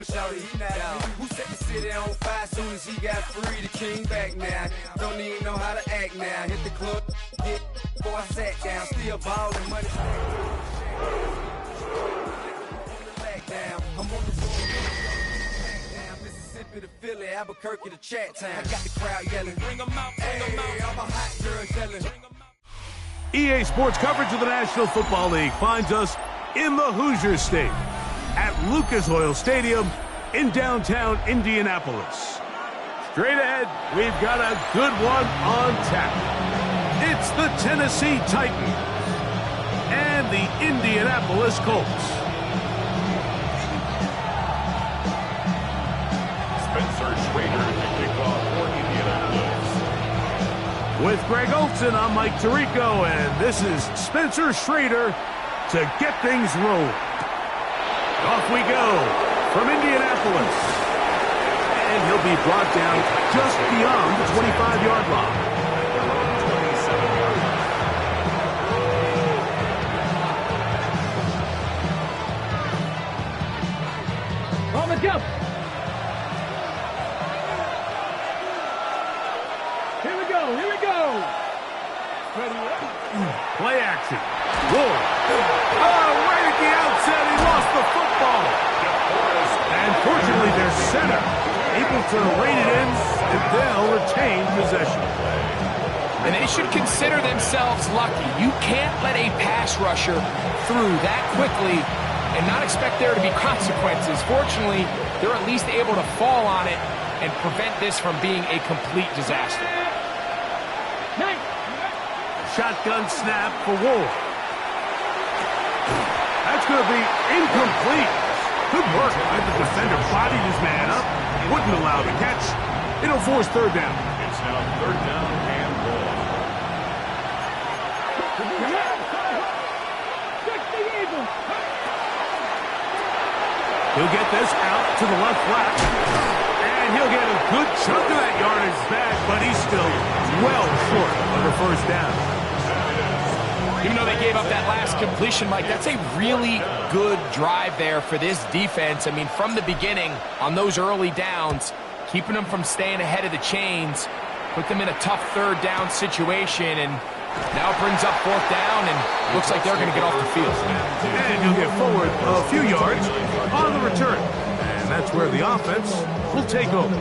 Who set the city on fire soon as he got free? The king back now. Don't even know how to act now. Hit the club, get before I sat down. Still ballin' money. I'm on the road. Mississippi to Philly, Albuquerque to Chat Town. I got the crowd yelling. Bring 'em out, bring 'em out. I'm a hot girl yelling. EA Sports coverage of the National Football League finds us in the Hoosier State at Lucas Oil Stadium in downtown Indianapolis. Straight ahead, we've got a good one on tap. It's the Tennessee Titans and the Indianapolis Colts. Spencer Schrader to kick off for Indianapolis. With Greg Olson, I'm Mike Tirico, and this is Spencer Schrader to get things rolling. Off we go from Indianapolis. And he'll be brought down just beyond the 25-yard line. 27-yard line. Well, let's go. Here we go. Here we go. Play action. Ward. Oh, right at the outset, he lost the football. And fortunately, their center able to rein it in, and they'll retain possession. And they should consider themselves lucky. You can't let a pass rusher through that quickly and not expect there to be consequences. Fortunately, they're at least able to fall on it and prevent this from being a complete disaster. Shotgun snap for Ward. That's going to be incomplete. Good work. The defender bodied his man up. Wouldn't allow the catch. It'll force third down. It's now third down and goal. He'll get this out to the left flat. And he'll get a good chunk of that yardage back, but he's still well short of the first down. Even though they gave up that last completion, Mike, that's a really good drive there for this defense. I mean, from the beginning, on those early downs, keeping them from staying ahead of the chains, put them in a tough third down situation, and now it brings up fourth down, and looks like they're going to get off the field. And he'll get forward a few yards on the return. And that's where the offense will take over.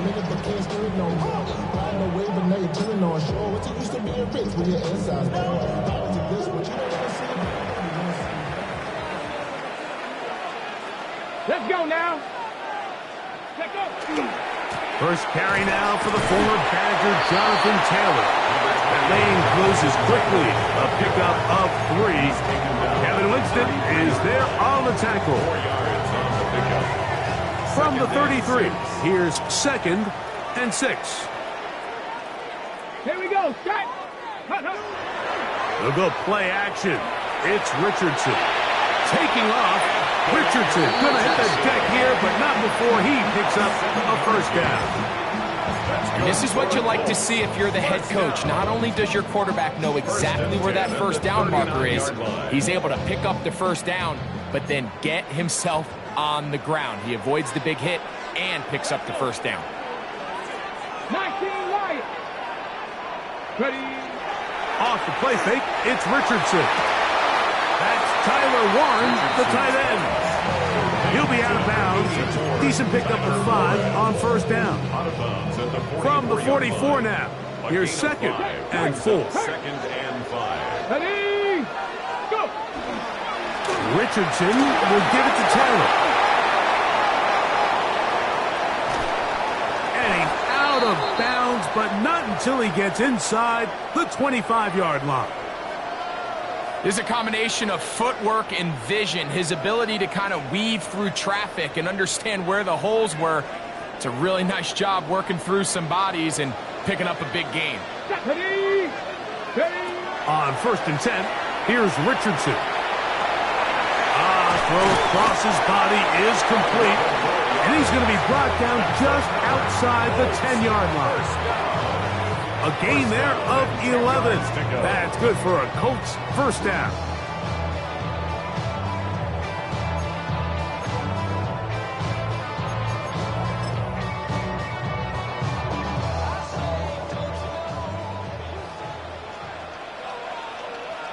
Let's go now. Let's go. First carry now for the former Badger, Jonathan Taylor. That lane closes quickly. A pickup of 3. Kevin Winston is there on the tackle. 4 yards on the pickup. From the 33, here's 2nd and 6. Here we go. Strike. They'll go play action. It's Richardson. Taking off. Richardson going to hit the deck here, but not before he picks up a first down. This is what you like to see if you're the head coach. Not only does your quarterback know exactly where that first down marker is, he's able to pick up the first down, but then get himself on the ground. He avoids the big hit and picks up the first down. 19 right. Ready. Off the play fake, it's Richardson. That's Tyler Warren, the tight end. He'll be out of bounds. Decent pickup of 5 on first down. From the 44 now, here's 2nd and 4. 2nd and 5. Ready. Go. Richardson will give it to Taylor. And he's out of bounds, but not until he gets inside the 25-yard line. This is a combination of footwork and vision, his ability to kind of weave through traffic and understand where the holes were. It's a really nice job working through some bodies and picking up a big gain. Ready. Ready. On 1st and 10, here's Richardson. Throw across his body is complete, and he's going to be brought down just outside the 10-yard line. A gain there of 11. That's good for a Colts first down.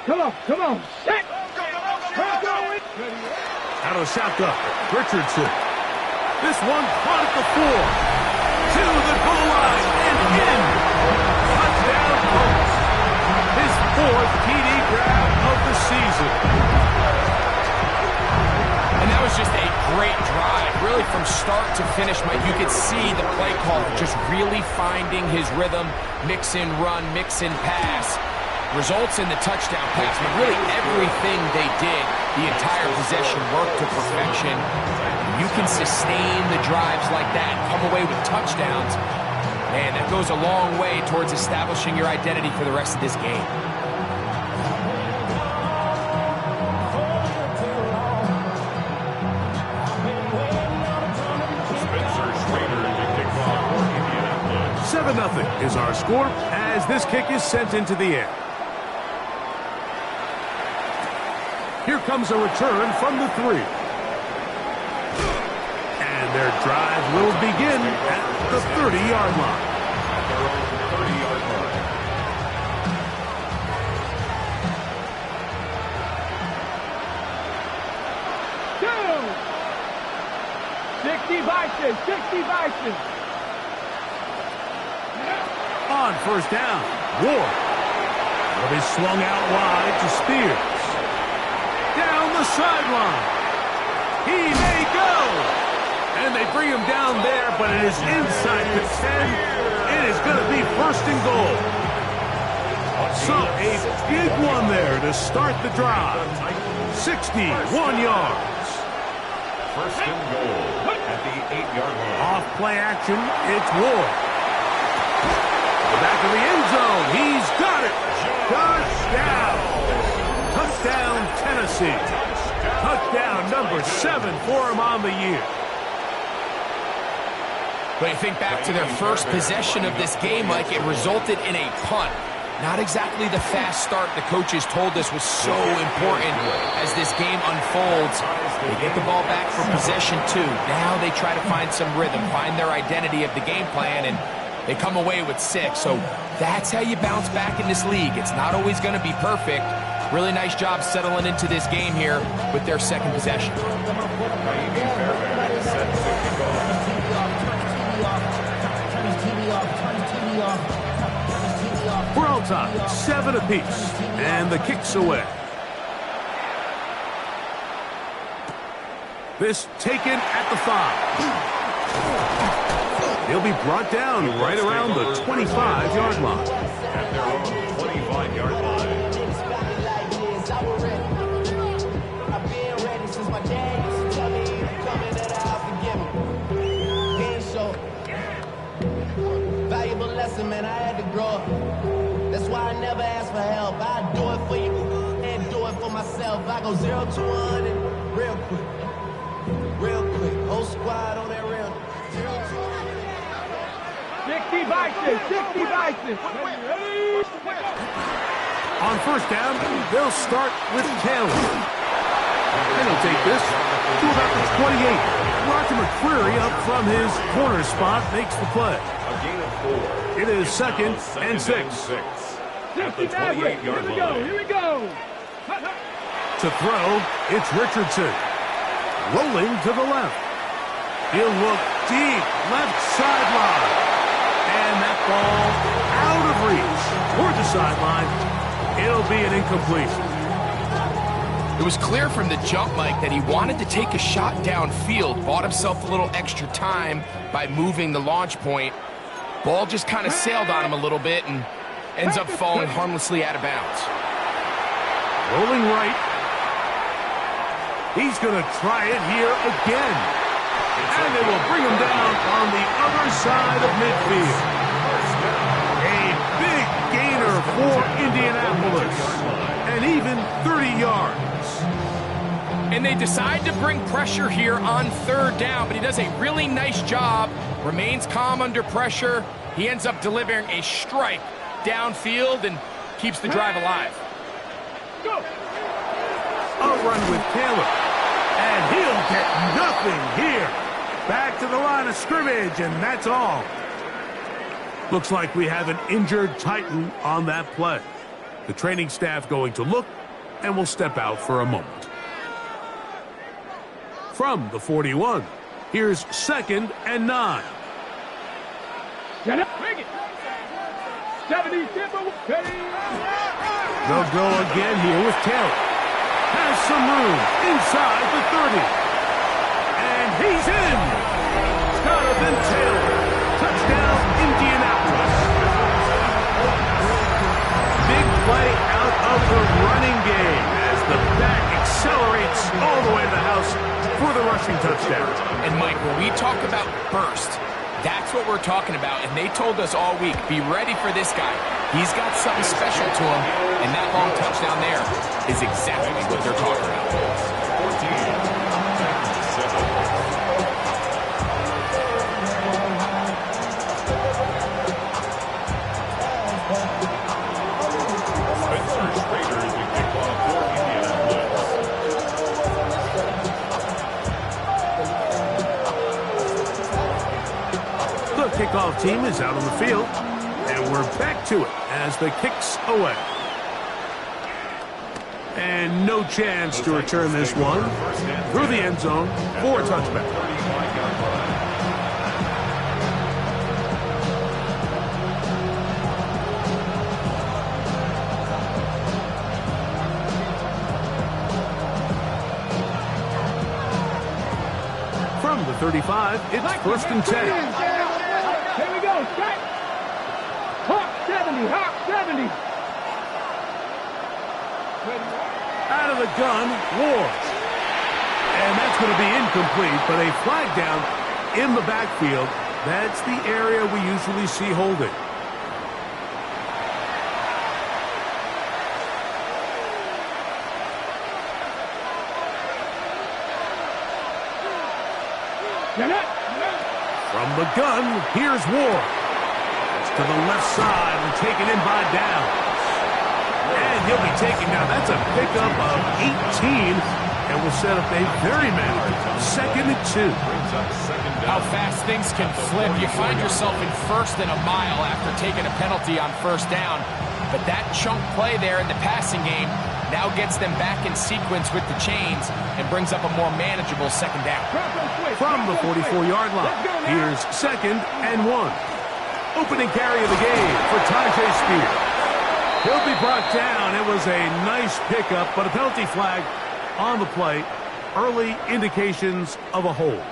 Come on. Set. Out of the shotgun, Richardson. This one caught at the 4. To the goal line and in. Touchdown, Colts. His 4th TD grab of the season. And that was just a great drive. Really from start to finish, Mike, you could see the play caller just really finding his rhythm. Mix in run, mix in pass. Results in the touchdown pass. But really everything they did, the entire possession worked to perfection. You can sustain the drives like that and come away with touchdowns. Man, that goes a long way towards establishing your identity for the rest of this game. Seven 7-0 is our score as this kick is sent into the air. Here comes a return from the 3. And their drive will begin at the 30-yard line. At their own 30-yard line. 60 Bison. On first down, Ward. Will be swung out wide to Spears. Down the sideline. He may go. And they bring him down there, but it is inside the 10. It is going to be first and goal. So a big one there to start the drive. 61 yards. First and goal at the 8-yard line. Off play action, it's Ward. Back of the end zone, he's got it. Touchdown. Touchdown, Tennessee. Touchdown number 7 for him on the year. But you think back to their first possession of this game, Mike, it resulted in a punt. Not exactly the fast start the coaches told us was so important as this game unfolds. They get the ball back for possession 2. Now they try to find some rhythm, find their identity of the game plan, and they come away with 6. So that's how you bounce back in this league. It's not always going to be perfect. Really nice job settling into this game here with their second possession. We're all tied, 7 apiece, and the kick's away. This taken at the 5. He'll be brought down right around the 25-yard line. At their own 25-yard line. Valuable lesson, man, I had to grow up. That's why I never ask for help. I do it for you and do it for myself. I go 0 to 100 real quick. Real quick. Whole squad on that real. 0 to 60 Bison. On first down, they'll start with Taylor. And he'll take this to about the 28. Roger McCreary up from his corner spot makes the play. A gain of 4. It is second and 6. At the 28-yard line. Here we go. To throw, it's Richardson. Rolling to the left. He'll look deep, left sideline. And that ball out of reach toward the sideline. It'll be an incompletion. It was clear from the jump, Mike, that he wanted to take a shot downfield, bought himself a little extra time by moving the launch point. Ball just kind of sailed on him a little bit and ends up falling harmlessly out of bounds. Rolling right. He's going to try it here again. And they will bring him down on the other side of midfield. A big gainer for Indianapolis. And even 30 yards. And they decide to bring pressure here on third down, but he does a really nice job, remains calm under pressure. He ends up delivering a strike downfield and keeps the drive alive. Go. A run with Taylor. And he'll get nothing here. Back to the line of scrimmage, and that's all. Looks like we have an injured Titan on that play. The training staff going to look and will step out for a moment. From the 41, here's 2nd and 9. Get up, bring it. 70 Timber. They'll go again here with Taylor. Has some room inside the 30. And he's in. Jonathan Taylor. Touchdown, Indianapolis. Big play out of the running game as the back accelerates all the way to the house for the rushing touchdown. And Mike, when we talk about burst, that's what we're talking about, and they told us all week, be ready for this guy. He's got something special to him, and that long touchdown there is exactly what they're talking about. Kickoff team is out on the field, and we're back to it as the kick's away. And no chance to return this one through the end zone for a touchback. From the 35, it's 1st and 10. Here we go, strike. Hawk 70, Hawk 70. Out of the gun, Ward. And that's going to be incomplete, but a flag down in the backfield. That's the area we usually see holding. Get up. From the gun, here's Ward. It's to the left side and taken in by Downs. And he'll be taken down. That's a pickup of 18. And will set up a very manageable 2nd and 2. How fast things can flip. You find yourself in 1st and a mile after taking a penalty on 1st down. But that chunk play there in the passing game now gets them back in sequence with the chains and brings up a more manageable 2nd down. From the 44-yard line, here's 2nd and 1. Opening carry of the game for Tajay Spears. He'll be brought down. It was a nice pickup, but a penalty flag on the play. Early indications of a hold.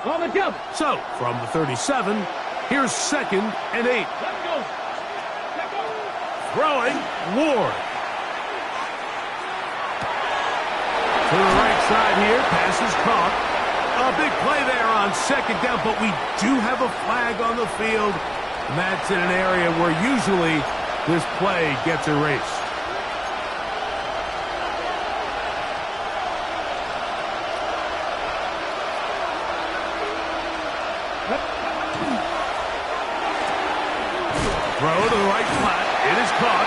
On the jump. So, from the 37, here's 2nd and 8. Let's go. Throwing, Ward. To the right side here, pass is caught. A big play there on 2nd down, but we do have a flag on the field. And that's in an area where usually this play gets erased. Throw to the right flat. It is caught.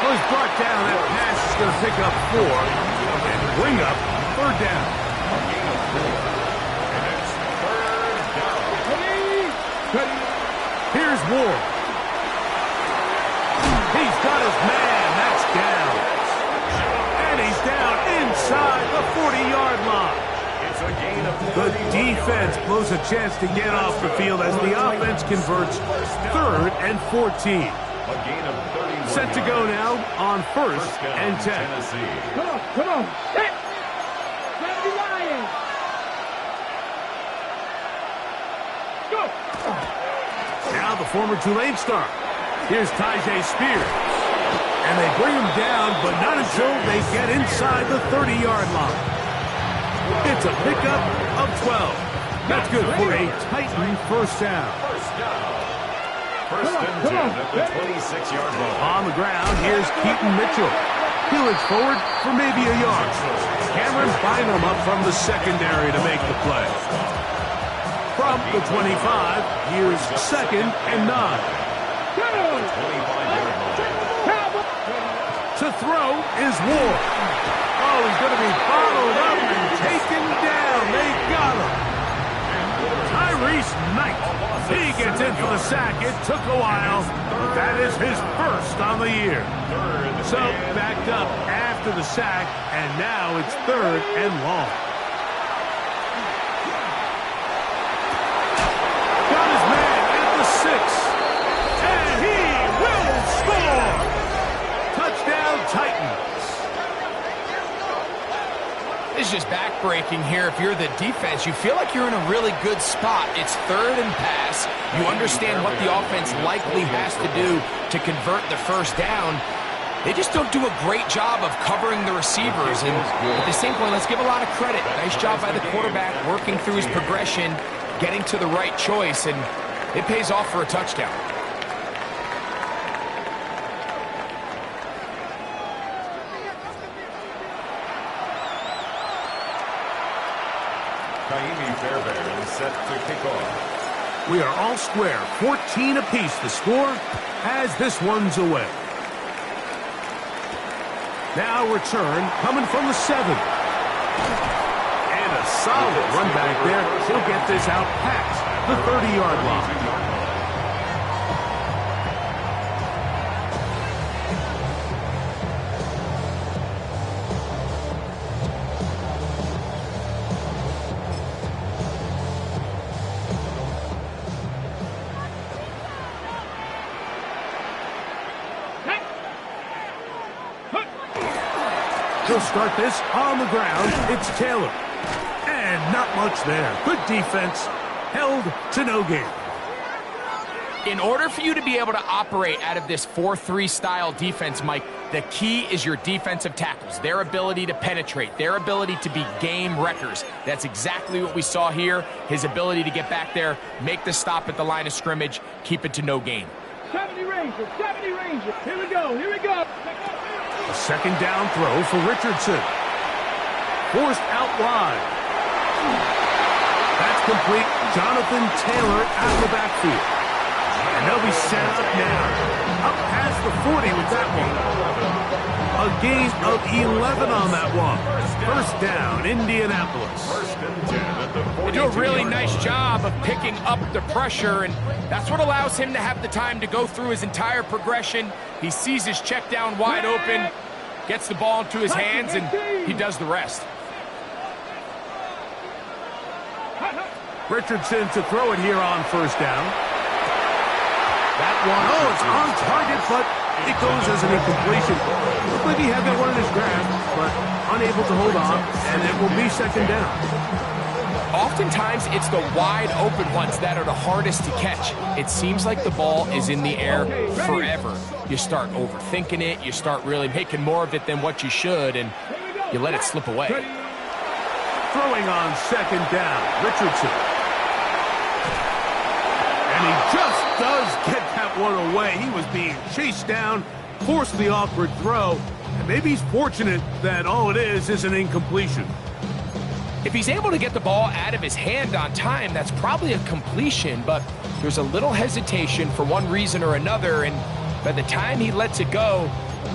Was brought down. That pass is going to pick up 4 and bring up 3rd down. Here's Ward. He's got his man. That's down. And he's down inside the 40-yard line. The defense blows a chance to get off the field as the offense converts 3rd and 14. Set to go now on 1st and 10. Come on. Set. Grab the Lions. Go. Now the former Tulane star. Here's Tajay Spears. And they bring him down, but not until they get inside the 30-yard line. It's a pickup of 12. That's good for a Titan first down. First and 10 at the 26-yard line. On the ground, here's Keaton Mitchell. He looks forward for maybe a yard. Cameron Bynum up from the secondary to make the play. From the 25, here's 2nd and 9. To throw is Ward. Oh, he's going to be bottled up and taken down. They got him. Tyrese Knight. He gets in for the sack. It took a while, but that is his first on the year. So backed up after the sack, and now it's 3rd and long. Got his man at the 6, and he will score. Touchdown Titans. This is just back-breaking here. If you're the defense, you feel like you're in a really good spot. It's 3rd and pass. You understand what the offense likely has to do to convert the first down. They just don't do a great job of covering the receivers. And at the same point, let's give a lot of credit. Nice job by the quarterback working through his progression, getting to the right choice, and it pays off for a touchdown. Set to kick off. We are all square, 14 apiece the score as this one's away. Now return coming from the 7. And a solid run back there. He'll get this out past the 30-yard line. He'll start this on the ground. It's Taylor. And not much there. Good defense. Held to no gain. In order for you to be able to operate out of this 4-3 style defense, Mike, the key is your defensive tackles, their ability to penetrate, their ability to be game wreckers. That's exactly what we saw here. His ability to get back there, make the stop at the line of scrimmage, keep it to no gain. 70 Rangers, 70 Rangers. Here we go, here we go. A second down throw for Richardson. Forced out wide. That's complete. Jonathan Taylor out of the backfield. And they'll be set up now. Up past the 40 with that one. A gain of 11 on that one. First down, Indianapolis. First and 10 at the 42. They do a really nice job of picking up the pressure, and that's what allows him to have the time to go through his entire progression. He sees his check down wide open, gets the ball into his hands, and he does the rest. Richardson to throw it here on first down. That one, oh, it's on target, but it goes as an incompletion. Looked like he had that one in his grasp, but unable to hold on, and it will be second down. Oftentimes, it's the wide open ones that are the hardest to catch. It seems like the ball is in the air forever. You start overthinking it, you start really making more of it than what you should, and you let it slip away. Throwing on second down, Richardson. And he just does get that one away. He was being chased down, forced the awkward throw, and maybe he's fortunate that all it is an incompletion. If he's able to get the ball out of his hand on time, that's probably a completion, but there's a little hesitation for one reason or another, and by the time he lets it go,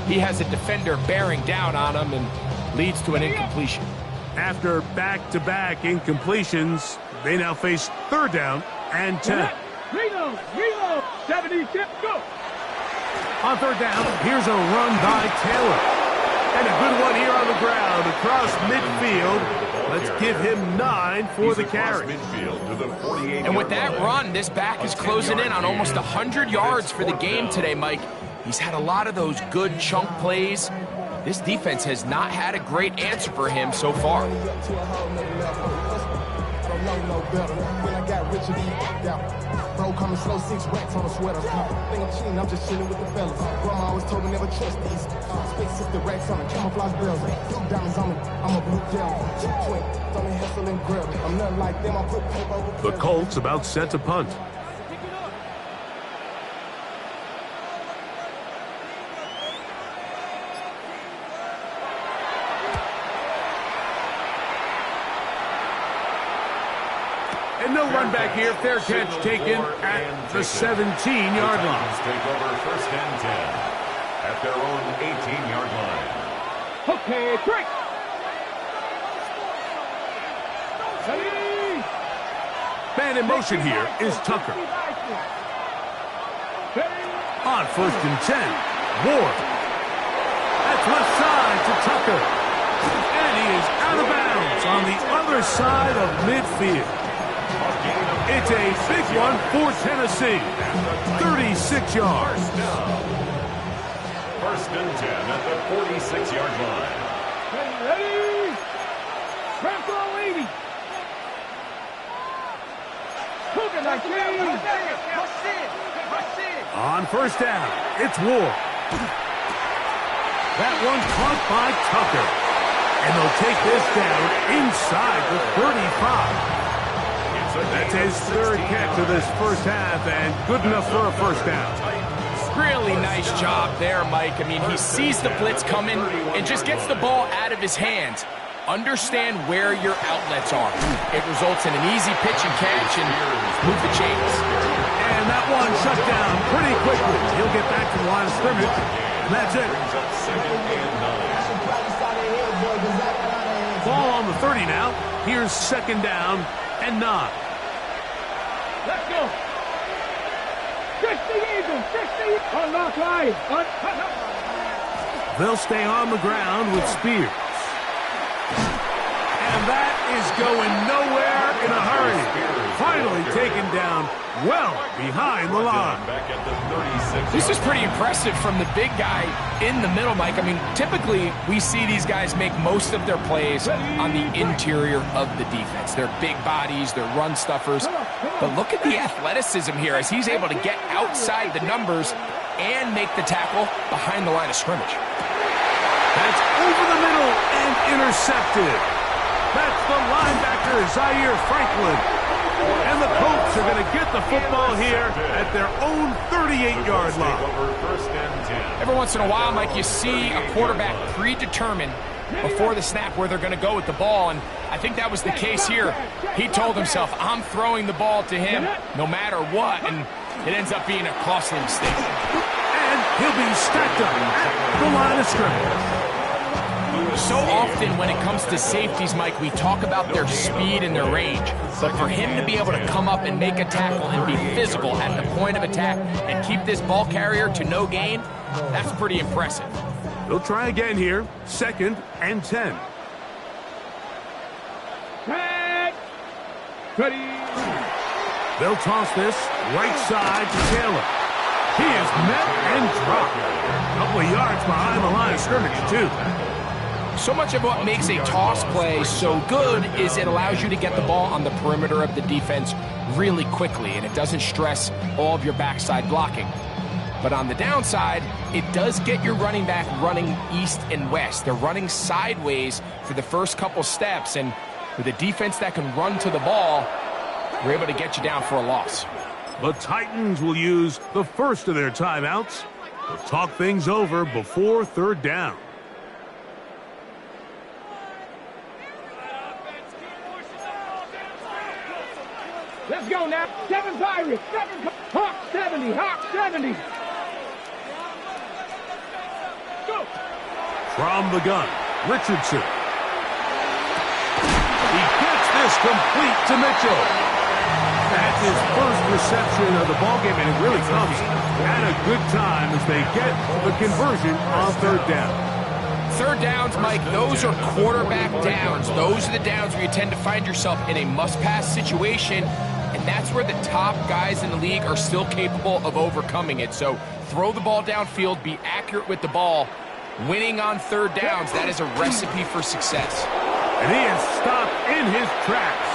he has a defender bearing down on him and leads to an incompletion. After back-to-back incompletions, they now face third down and 10. Reload, 70, go. On third down, here's a run by Taylor. And a good one here on the ground across midfield. Let's give him 9 for the carry. And with that run, this back is closing in on almost 100 yards for the game today, Mike. He's had a lot of those good chunk plays. This defense has not had a great answer for him so far. When I got rich and Bro, coming slow, 6 racks on a sweater. Think I'm cheating, I'm just chilling with the fellas. Grandma always told me never trust these. Space 60 racks on me, camouflage bells. Blue diamonds on me, I'm a blue devil. Twin, on me, hustle and grip. I'm nothing like them, I put paper over. The Colts about set to punt. And no run back here. Fair catch taken at the 17-yard line. Take over 1st and 10 at their own 18-yard line. Okay, trick. Man in motion here is Tucker. On 1st and 10, Ward. That's left side to Tucker. And he is out of bounds on the other side of midfield. It's a big one for Tennessee. 36 yards. 1st and 10 at the 46-yard line. Ready? Press on lady. Cooking like On 1st down, it's Ward. That one caught by Tucker. And they'll take this down inside the 35. That's his 3rd catch of this 1st half, and good enough for a 1st down. Really nice job there, Mike. I mean, he sees the blitz coming and just gets the ball out of his hands. Understand where your outlets are. It results in an easy pitch and catch and move the chains. And that one shut down pretty quickly. He'll get back to the line of scrimmage, and that's it. Ball on the 30 now. Here's 2nd down and 9. Let's go. 60 Eagles, 60. Unlock line. They'll stay on the ground with Spears. And that is going nowhere in a hurry. Finally taken down well behind the line. This is pretty impressive from the big guy in the middle, Mike. I mean, typically we see these guys make most of their plays on the interior of the defense. They're big bodies, they're run stuffers. But look at the athleticism here as he's able to get outside the numbers and make the tackle behind the line of scrimmage. That's over the middle and intercepted. That's the linebacker, Zaire Franklin. And the Colts are going to get the football here at their own 38-yard line. Every once in a while, Mike, you see a quarterback predetermine before the snap where they're going to go with the ball, and I think that was the case here. He told himself, I'm throwing the ball to him no matter what, and it ends up being a costly mistake. And he'll be stacked up at the line of scrimmage. So often when it comes to safeties, Mike, we talk about their speed and their range. But for him to be able to come up and make a tackle and be physical at the point of attack and keep this ball carrier to no gain, that's pretty impressive. They'll try again here. 2nd and 10. Ready. They'll toss this right side to Taylor. He is met and dropped. A couple of yards behind the line of scrimmage, too. So much of what makes a toss play so good is it allows you to get the ball on the perimeter of the defense really quickly, and it doesn't stress all of your backside blocking. But on the downside, it does get your running back running east and west. They're running sideways for the first couple steps, and with a defense that can run to the ball, we're able to get you down for a loss. The Titans will use the first of their timeouts. They'll talk things over before 3rd down. Let's go now. 7 Pirates. 7 Hawk 70. Hawk 70. Go. From the gun, Richardson. He gets this complete to Mitchell. That's his first reception of the ballgame, and it really comes at a good time as they get the conversion on 3rd down. 3rd downs, Mike, those are quarterback downs. Those are the downs where you tend to find yourself in a must-pass situation, and that's where the top guys in the league are still capable of overcoming it. So throw the ball downfield, be accurate with the ball. Winning on 3rd downs, that is a recipe for success. And he is stopped in his tracks.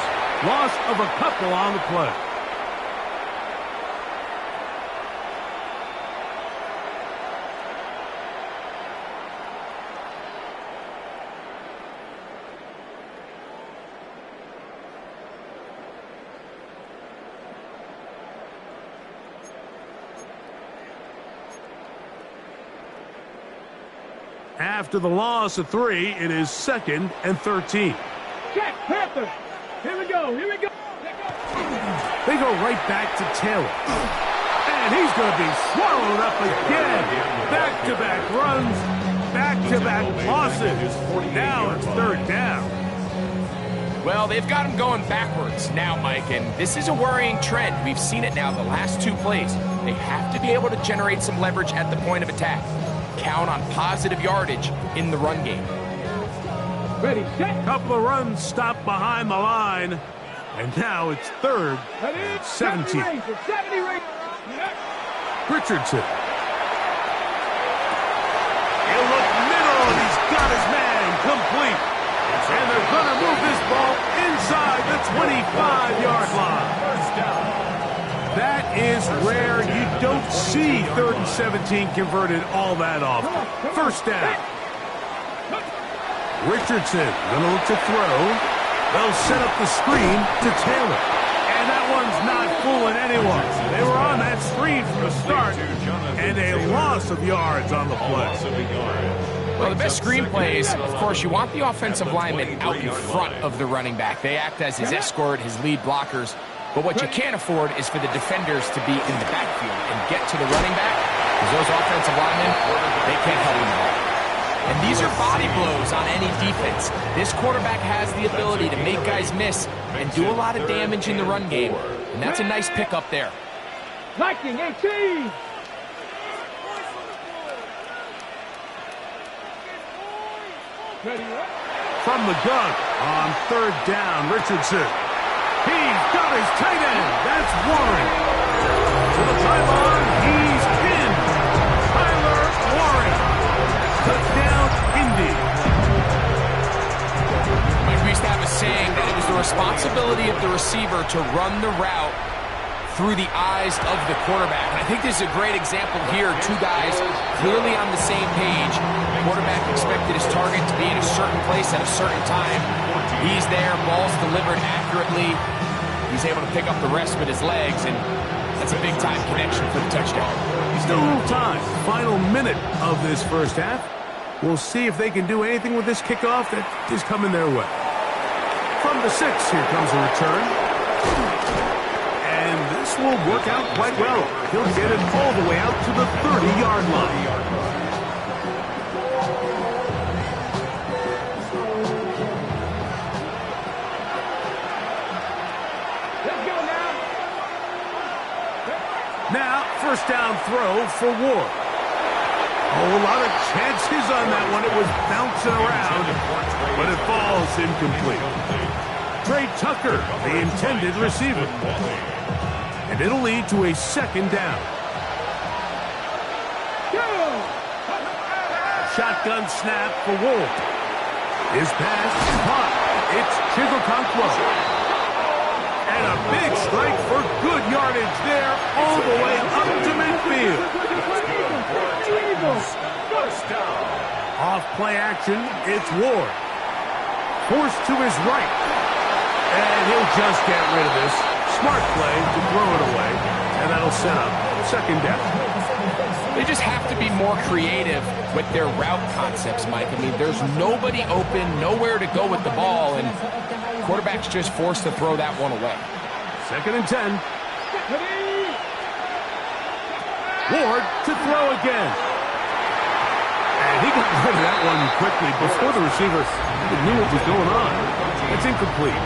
Loss of a couple on the play. After the loss of 3, it is 2nd and 13. Check, Panther. Here we go, here we go. They go right back to Taylor. And he's going to be swallowed up again. Back-to-back runs, back-to-back losses. Now it's 3rd down. Well, they've got him going backwards now, Mike, and this is a worrying trend. We've seen it now the last 2 plays. They have to be able to generate some leverage at the point of attack. Count on positive yardage in the run game. Ready, set. Couple of runs stopped behind the line. And now it's 3rd and 17. 70 Richardson. He'll look middle, and he's got his man complete. And they're going to move this ball inside the 25-yard line. That is rare. You don't see 3rd and 17 converted all that often. 1st down. Richardson going to look to throw. They'll set up the screen to Taylor. And that one's not fooling anyone. They were on that screen from the start. And a loss of yards on the play. Well, the best screenplay is, of course, you want the offensive lineman out in front of the running back. They act as his escort, his lead blockers. But what you can't afford is for the defenders to be in the backfield and get to the running back, because those offensive linemen, they can't help him at all. And these are body blows on any defense. This quarterback has the ability to make guys miss and do a lot of damage in the run game. And that's a nice pickup there. Lightning 18. From the gun on 3rd down, Richardson. He's got his tight end. That's Warren. To the pylon, he's pinned. Tyler Warren. Touchdown, Indy. We used to have a saying that it was the responsibility of the receiver to run the route through the eyes of the quarterback. And I think this is a great example here. 2 guys clearly on the same page. The quarterback expected his target to be in a certain place at a certain time. He's there, ball's delivered accurately. He's able to pick up the rest with his legs, and that's a big-time connection for the touchdown. Still a little time. Final minute of this 1st half. We'll see if they can do anything with this kickoff that is coming their way. From the 6, here comes a return. And this will work out quite well. He'll get it all the way out to the 30-yard line. Now, 1st down throw for Ward. Oh, a lot of chances on that one. It was bouncing around, but it falls incomplete. Trey Tucker, the intended receiver. And it'll lead to a 2nd down. Shotgun snap for Ward. His pass is caught. It's Chigokonkwo. And a big strike for good yardage there all the way up to midfield. Off play action, it's Ward. Forced to his right. And he'll just get rid of this. Smart play to throw it away. And that'll set up 2nd down. They just have to be more creative with their route concepts, Mike. I mean, there's nobody open, nowhere to go with the ball, and quarterback's just forced to throw that one away. 2nd and 10. Ward to throw again. And he got rid of that one quickly before the receiver even knew what was going on. It's incomplete.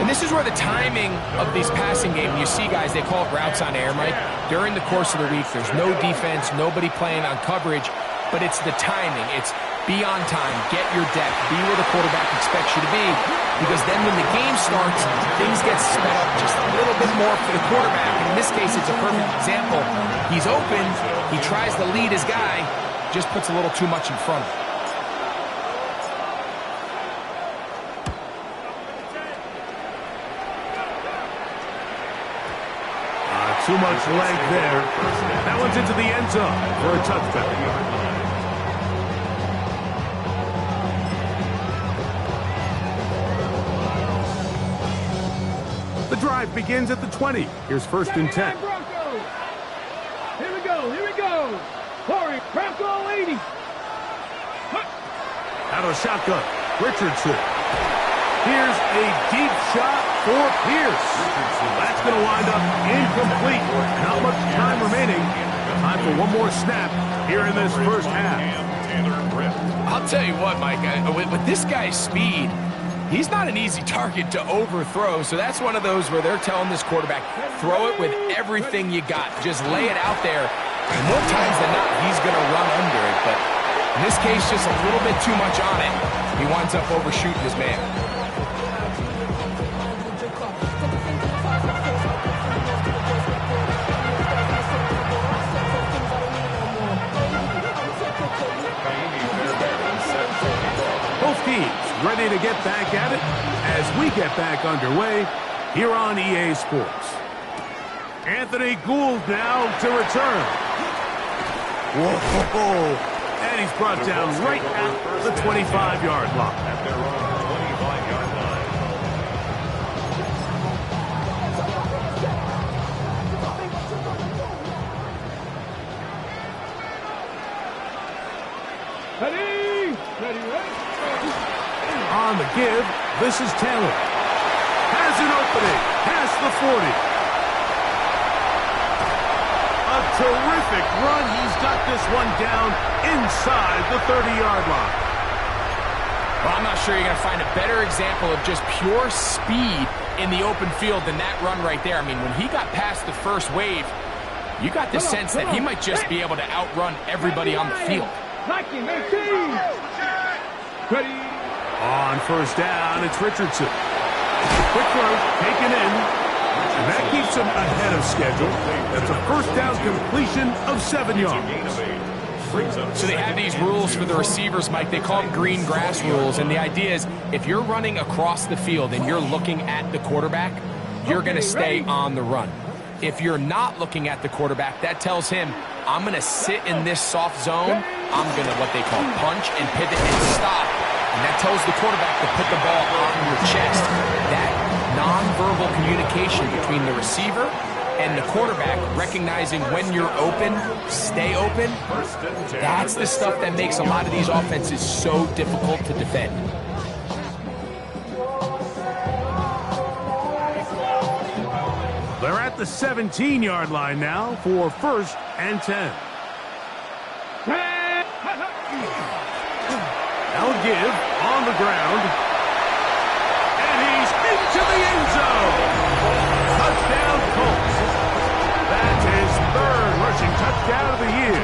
And this is where the timing of these passing games, you see guys, they call it routes on air, Mike. During the course of the week, there's no defense, nobody playing on coverage, but it's the timing. It's be on time, get your depth, be where the quarterback expects you to be, because then when the game starts, things get sped up just a little bit more for the quarterback. In this case, it's a perfect example. He's open, he tries to lead his guy, just puts a little too much in front of him. Too much leg there. That one's into the end zone for a touchdown. The drive begins at the 20. Here's 1st and 10. Here we go, here we go. Corey, Bronco 80. Out of the shotgun, Richardson. Here's a deep shot for Pierce. That's going to wind up incomplete. Not much time remaining. Time for one more snap here in this first half. I'll tell you what, Mike, with this guy's speed, he's not an easy target to overthrow, so that's one of those where they're telling this quarterback, throw it with everything you got. Just lay it out there. And more times than not, he's going to run under it, but in this case, just a little bit too much on it. He winds up overshooting his man. Both teams ready to get back at it as we get back underway here on EA Sports. Anthony Gould now to return. Whoa! And he's brought down right at the 25-yard line. At their own 25-yard line. Ready. On the give, this is Taylor. Has an opening, past the 40. A terrific run. He's got this one down inside the 30-yard line. Well, I'm not sure you're going to find a better example of just pure speed in the open field than that run right there. I mean, when he got past the first wave, you got the sense that he might just be able to outrun everybody on the field. Ready. On first down, it's Richardson. Quick throw, taken in. And that keeps him ahead of schedule. That's a first down completion of 7 yards. So they have these rules for the receivers, Mike. They call them green grass rules. And the idea is if you're running across the field and you're looking at the quarterback, you're going to stay on the run. If you're not looking at the quarterback, that tells him, I'm going to sit in this soft zone. I'm going to what they call punch and pivot and stop. And that tells the quarterback to put the ball on your chest. That nonverbal communication between the receiver and the quarterback, recognizing when you're open, stay open, that's the stuff that makes a lot of these offenses so difficult to defend. They're at the 17-yard line now for 1st and 10. They'll give on the ground. And he's into the end zone. Touchdown, Colts. That's his 3rd rushing touchdown of the year.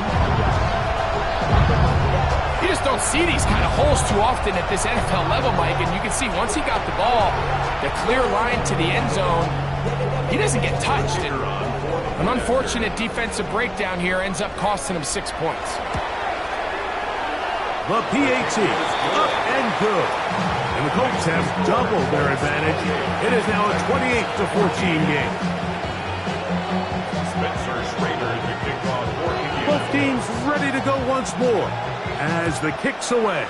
You just don't see these kind of holes too often at this NFL level, Mike. And you can see once he got the ball, the clear line to the end zone, he doesn't get touched. And an unfortunate defensive breakdown here ends up costing him 6 points. The PAT, up and good. And the Colts have doubled their advantage. It is now a 28-14 game. Spencer Schrader, the kickoff for Indiana. Both teams ready to go once more as the kick's away.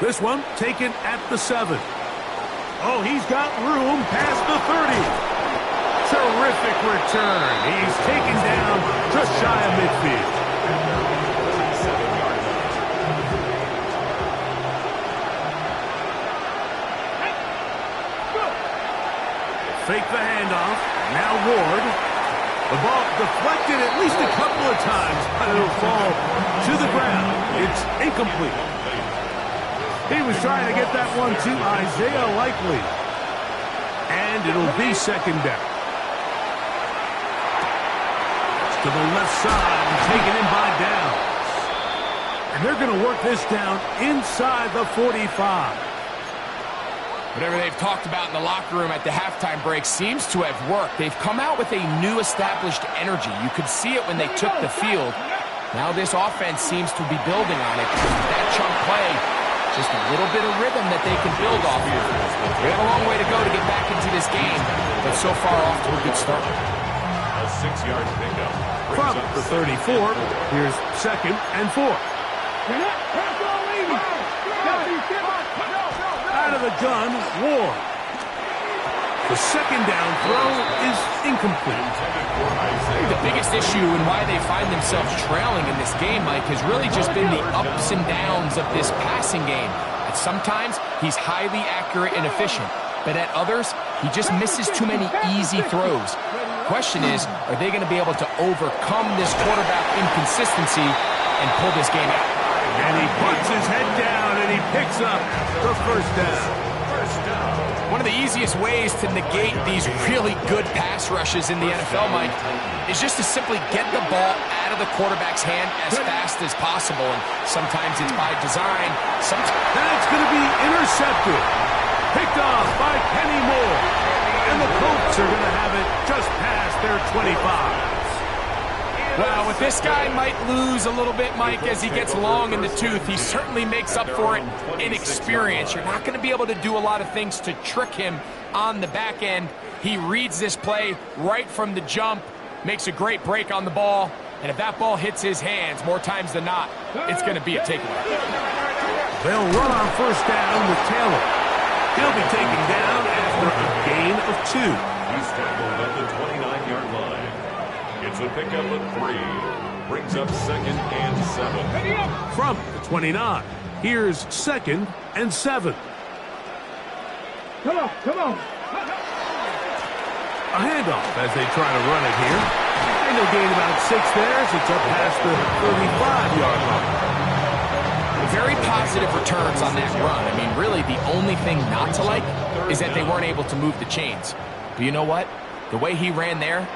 This one taken at the 7. Oh, he's got room past the 30. Terrific return. He's taken down just shy of midfield. Fake the handoff. Now Ward. The ball deflected at least a couple of times, but it'll fall to the ground. It's incomplete. He was trying to get that one to Isaiah Likely. And it'll be 2nd down. To the left side and taken in by Downs. And they're going to work this down inside the 45. Whatever they've talked about in the locker room at the halftime break seems to have worked. They've come out with a new established energy. You could see it when they took the field. Now this offense seems to be building on it. That chunk play, just a little bit of rhythm that they can build off of. They have a long way to go to get back into this game, but so far off to a good start. A 6-yard pickup. From the 34, here's 2nd and 4. Out of the gun, Ward. The second down throw is incomplete. The biggest issue and why they find themselves trailing in this game, Mike, has really just been the ups and downs of this passing game. At sometimes, he's highly accurate and efficient, but at others, he just misses too many easy throws. Question is, are they going to be able to overcome this quarterback inconsistency and pull this game out? And he puts his head down and he picks up the first down. One of the easiest ways to negate these really good pass rushes in the NFL, Mike, is just to simply get the ball out of the quarterback's hand as fast as possible. And sometimes it's by design. That's going to be intercepted. Picked off by Kenny Moore. And the Colts are going to have it just past their 25. Well, with this guy might lose a little bit, Mike, as he gets long in the tooth. He certainly makes up for it in experience. You're not going to be able to do a lot of things to trick him on the back end. He reads this play right from the jump, makes a great break on the ball, and if that ball hits his hands more times than not, it's going to be a takeaway. They'll run on first down with Taylor. He'll be taken down after a gain of 2. He's tackled at the 29-yard line. It's a pickup of 3. Brings up 2nd and 7. From the 29, here's 2nd and 7. Come on, come on. A handoff as they try to run it here. And they'll gain about 6 there as it's up past the 35-yard line. Very positive returns on that run. I mean, really, the only thing not to like is that they weren't able to move the chains. But you know what? The way he ran there,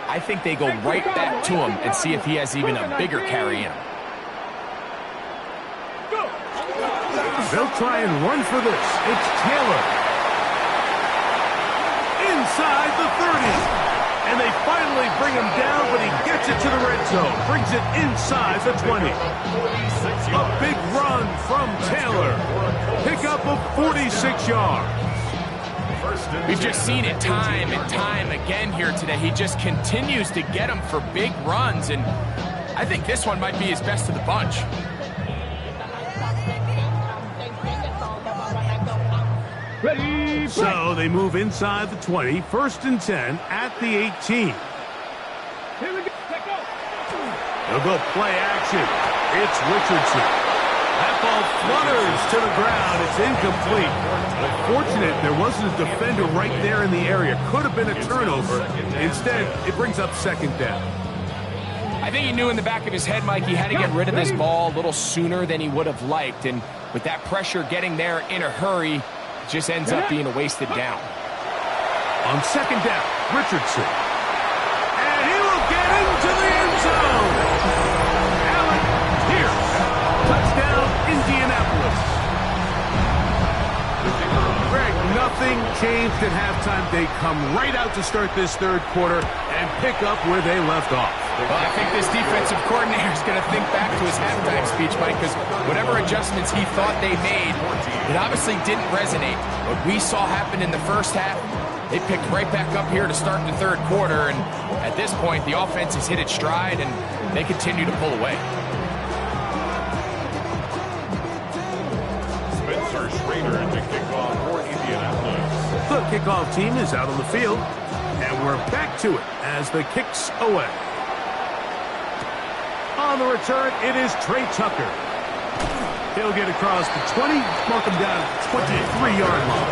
I think they go right back to him and see if he has even a bigger carry in him. They'll try and run for this. It's Taylor. Inside the 30. And they finally bring him down, but he gets it to the red zone. Brings it inside the 20. A big run from Taylor. Pickup of 46 yards. We've just seen it time and time again here today. He just continues to get them for big runs, and I think this one might be his best of the bunch. So they move inside the 20, 1st and 10 at the 18. They'll go play action. It's Richardson. That ball flutters to the ground. It's incomplete. Unfortunate there wasn't a defender right there in the area. Could have been a turnover. Instead, it brings up 2nd down. I think he knew in the back of his head, Mike, he had to get rid of this ball a little sooner than he would have liked. And with that pressure getting there in a hurry, it just ends up being a wasted down. On 2nd down, Richardson. And he will get into the end zone. Allen Pierce. Touchdown, Indianapolis. Greg, nothing changed at halftime. They come right out to start this 3rd quarter and pick up where they left off. Well, I think this defensive coordinator is going to think back to his halftime speech, Mike, because whatever adjustments he thought they made, it obviously didn't resonate. What we saw happen in the first half, they picked right back up here to start the 3rd quarter, and at this point, the offense has hit its stride, and they continue to pull away. To kick off for Indianapolis. The kickoff team is out on the field, and we're back to it as the kick's away. On the return, it is Trey Tucker. He'll get across the 20, mark him down at the 23-yard line.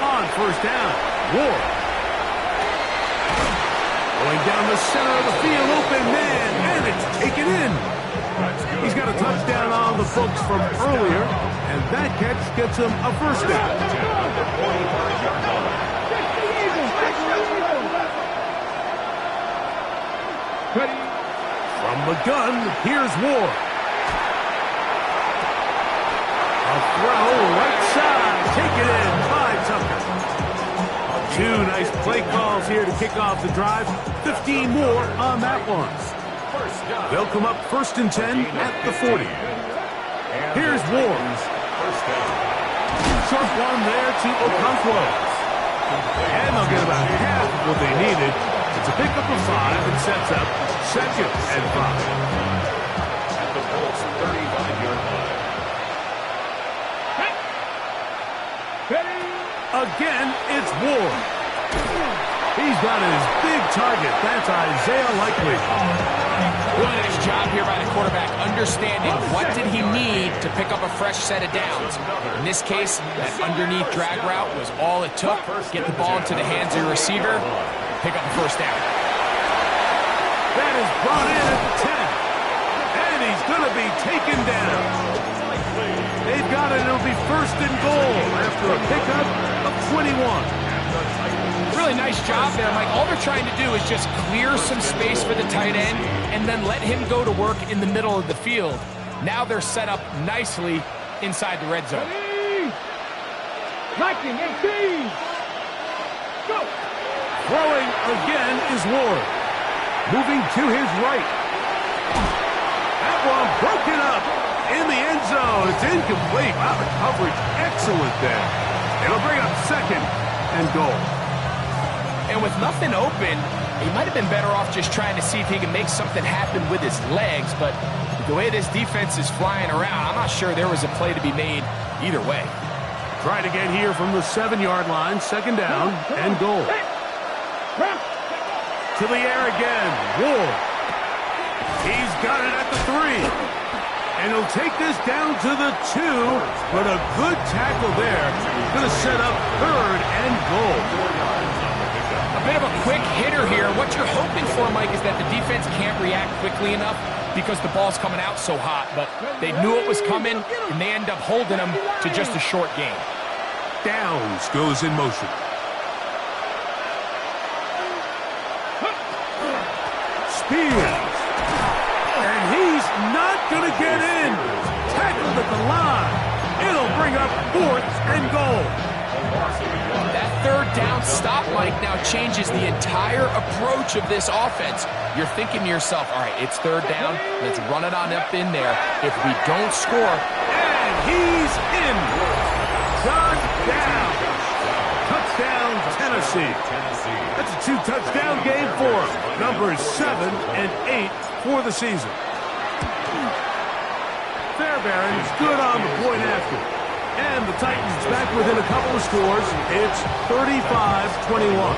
On 1st down, Ward. Going down the center of the field, open man, and it's taken in. He's got a touchdown on the books from earlier, and that catch gets him a 1st down. From the gun, here's Ward. A throw right side, taken in by Tucker. 2 nice play calls here to kick off the drive. 15 more on that one. They'll come up 1st and 10 at the 40. Here's Ward. Short one there to Okonkwo. And they'll get about half of what they needed. It's a pickup of 5 and sets up 2nd and 5. At the Colts 35-yard line. Again, it's Ward. He's got his big target. That's Isaiah Likely. Really nice job here by the quarterback, understanding what did he need to pick up a fresh set of downs. In this case, that underneath drag route was all it took. Get the ball into the hands of your receiver, pick up a first down. That is brought in at the 10. And he's going to be taken down. They've got it. It'll be 1st and goal after a pickup of 21. Really nice job there, Mike. All they're trying to do is just clear some space for the tight end and then let him go to work in the middle of the field. Now they're set up nicely inside the red zone. Liking 18. Go. Throwing again is Ward. Moving to his right. That one broken up in the end zone. It's incomplete. Wow, the coverage excellent there. It'll bring up 2nd and goal. And with nothing open, he might have been better off just trying to see if he can make something happen with his legs, but the way this defense is flying around, I'm not sure there was a play to be made either way. Tried again here from the 7-yard line, 2nd down and goal. To the air again, Ward. He's got it at the 3. And he'll take this down to the 2, but a good tackle there. Going to set up 3rd and goal. A bit of a quick hitter here. What you're hoping for, Mike, is that the defense can't react quickly enough because the ball's coming out so hot. But they knew it was coming, and they end up holding them to just a short gain. Downs goes in motion. Spears. And he's not going to get in. Tackled at the line. It'll bring up 4th and goal. That 3rd down stop, Mike, now changes the entire approach of this offense. You're thinking to yourself, all right, it's 3rd down. Let's run it on up in there. If we don't score. And he's in. Touchdown. Touchdown, Tennessee. That's a 2-touchdown game for him. Numbers 7 and 8 for the season. Fairbairn is good on the point after. And the Titans back within a couple of scores. It's 35-21.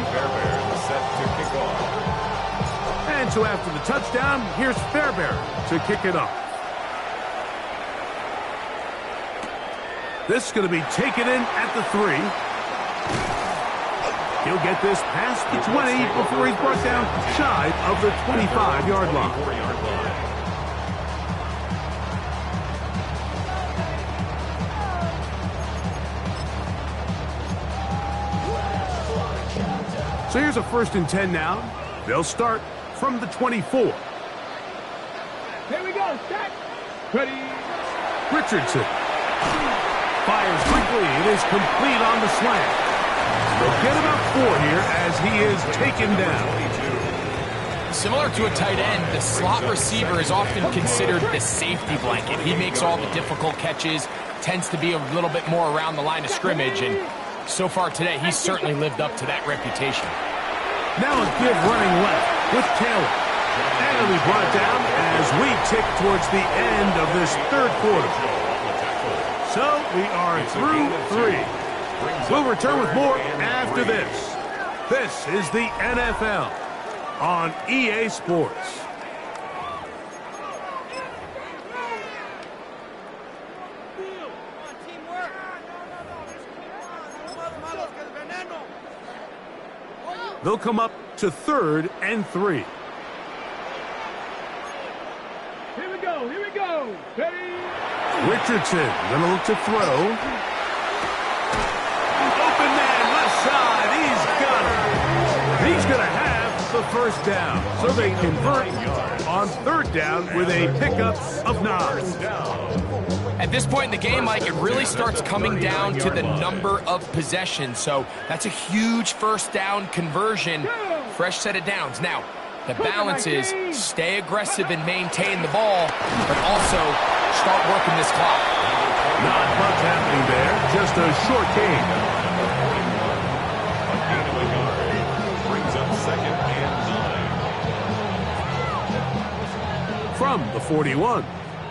Fairbairn set to kick off. And so after the touchdown, here's Fairbairn to kick it off. This is going to be taken in at the 3. He'll get this past the 20 before he's brought down shy of the 25-yard line. So here's a 1st and 10 now. They'll start from the 24. Here we go. Set. Ready. Richardson fires quickly. It is complete on the slant. They'll get about 4 here as he is taken down. Similar to a tight end, the slot receiver is often considered the safety blanket. He makes all the difficult catches, tends to be a little bit more around the line of scrimmage, and so far today, he's certainly lived up to that reputation. Now a give running left with Taylor. And he'll be brought down as we tick towards the end of this 3rd quarter. So we are through 3. We'll return with more after this. This is the NFL on EA Sports. They'll come up to 3rd and 3. Here we go. Here we go. Ready. Richardson gonna look to throw. Open man left side. He's got it. He's gonna have the 1st down. So they convert on 3rd down with a pickup of 9. At this point in the game, Mike, it really starts coming down to the number of possessions. So that's a huge 1st down conversion. Fresh set of downs. Now, the balance is stay aggressive and maintain the ball, but also start working this clock. Not much happening there. Just a short game. from the 41.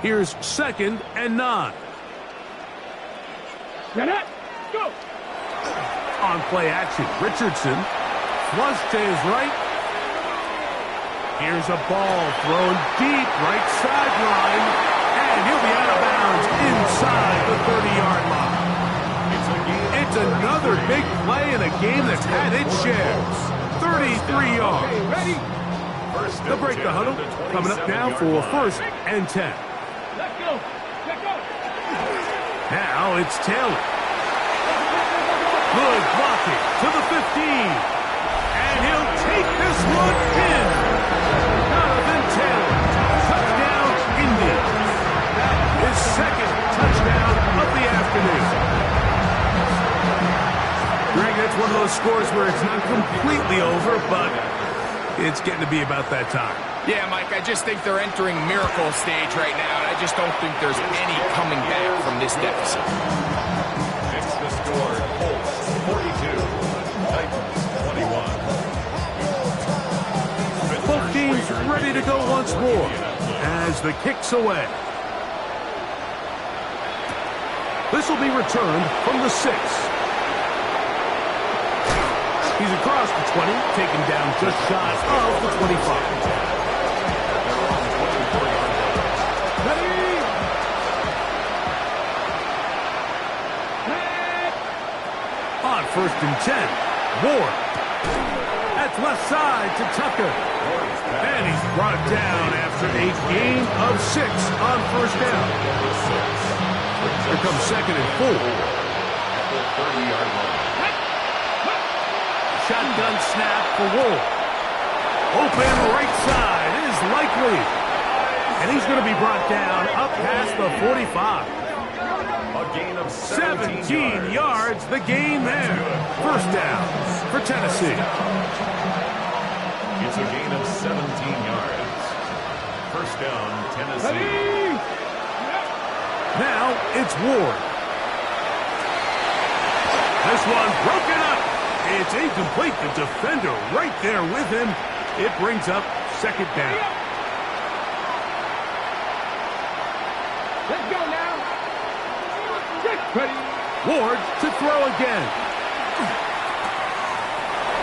Here's 2nd and 9. Get it. Go. On play action, Richardson. Flush to his right. Here's a ball thrown deep right sideline. And he'll be out of bounds inside the 30-yard line. It's another big play in a game that's had its shares. 33 yards. Okay, ready? They'll break the huddle. Coming up now for 1st and 10. Let's go. Let's go. Now it's Taylor. Good blocking to the 15. And he'll take this one in. Jonathan Taylor. Touchdown, Indy. That is 2nd touchdown of the afternoon. Greg, that's one of those scores where it's not completely over, but it's getting to be about that time. Yeah, Mike, I just think they're entering miracle stage right now, and I just don't think there's any coming back from this deficit. It's the score. Colts 42, Titans 21. Both teams ready to go once more as the kick's away. This will be returned from the 6. He's across the 20, taken down just shy of the 25. On 1st and 10, Ward. That's left side to Tucker. And he's brought down after a gain of 6 on 1st down. Here comes 2nd and 4. At the 30-yard line. Shotgun snap for Ward. Open right side is likely. And he's going to be brought down up past the 45. A gain of 17 yards, the gain there. 1st down for Tennessee. It's a gain of 17 yards. 1st down, Tennessee. Ready? Now it's Ward. This one broken up. It's incomplete. The defender right there with him. It brings up 2nd down. Let's go now. Ready? Ward to throw again.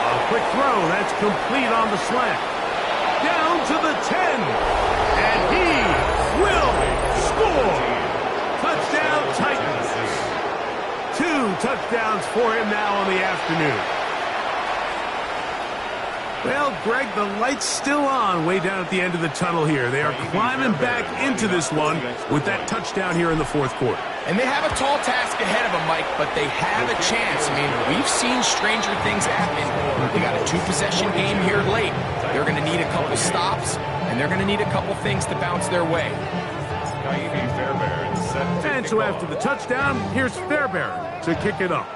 A quick throw. That's complete on the slant. Down to the 10. And he will score. Touchdown, Titans. 2 touchdowns for him now on the afternoon. Well, Greg, the light's still on way down at the end of the tunnel here. They are climbing back into this one with that touchdown here in the 4th quarter. And they have a tall task ahead of them, Mike, but they have a chance. I mean, we've seen stranger things happen. They got a 2-possession game here late. They're going to need a couple stops, and they're going to need a couple things to bounce their way. And so after the touchdown, here's Fairbairn to kick it off.